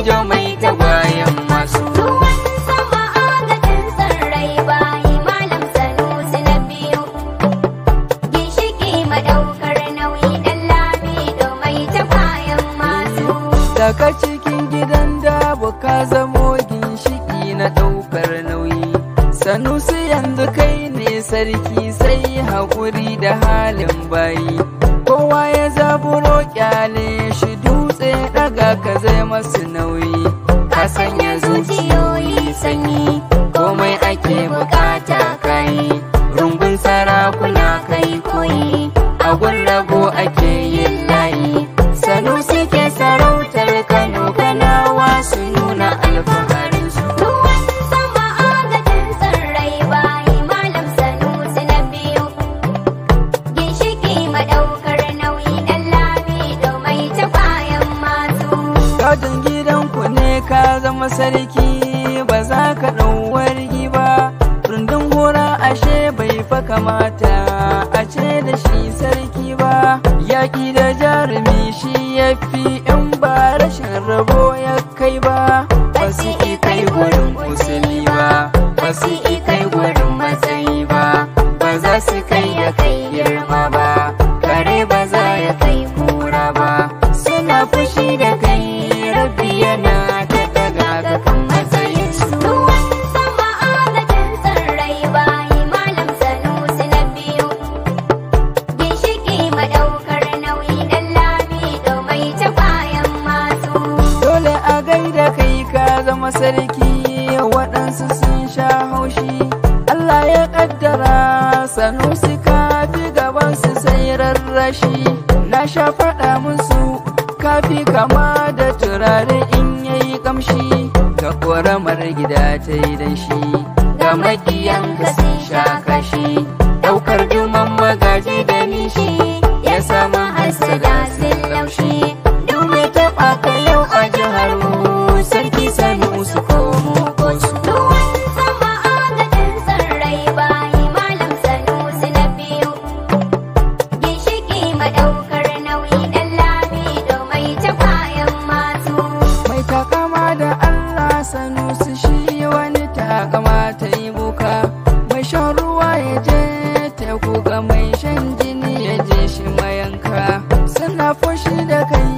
dattijo mai tagwayen masu. Ruwan sama agajin tsirrai bayi Malam Sanusi na biyu. Ginshiki madaukar nauyi ɗan Lamido mai tagwayen masu. Daga cikin gidan Dabo ka zamo ginshiki na ɗaukar nauyi. Sanusi yanzu kai ne sarki sai haƙuri da halin bayi. Kowa ya zaburo kyale shi dutse daga ka zai masu nauyi. Ka sanya zuciyoyi sanyi komai ake bukata kai. Rumbun sarakuna kai koyi a rabo ake yin layi. Sanusi ke sarautar Kano, Kanawa su nuna alfaharinsu. Ruwan sama agajin tsirrai bayi Malam Sanusi na biyu. Ginshiki madaukar nauyi ɗan Lamido mai tagwayen masu. Gadon gidanku ne ka zama sarki ba za ka ɗau wargi ba. Rundun hura ashe bai fa kamata a ce da shi sarki ba. Yaƙi da jarumi shi ya fi in ba rashin rabo ya kai ba. Ba su kai gurin usuli ba, ba su kai gurin matsayi ba. Ba za su kai ya kai girma ba, kare ba za ya kai kura ba. Suna fushi da kai rabbi yana ta daga ga kan matsayinsu. Ruwan sama agajin tsirrai bayi Malam Sanusi na biyu. Ginshiki madaukar nauyi ɗan Lamido mai tagwayen masu. Dole a gaida kai ka zama sarki, waɗansu sun sha haushi. Allah ya ƙaddara Sanusi ka fi gabansu sai rarrashi. Na sha faɗa musu kafi kama da turare in yayi kamshi. Ga ƙoramar gida ta yi danshi, ga maƙiyanka sun sha kashi. Ɗaukar duman magaji da nishi ya sama hasada sun laushi. Dume taɓa ka yau a jihar mu, sarki Sanusi ko mu ko su. Ruwan sama agajin tsirrai bayi Malam Sanusi na biyu. Ginshiki madaukar nauyi ɗan Lamido mai tagwayen masu. Mai takama da Allah Sanusi shi wani takama ta yi buka. Mai shan ruwa ya je teku, ga mai shan jini ya je shi mayanka. Suna fushi da kai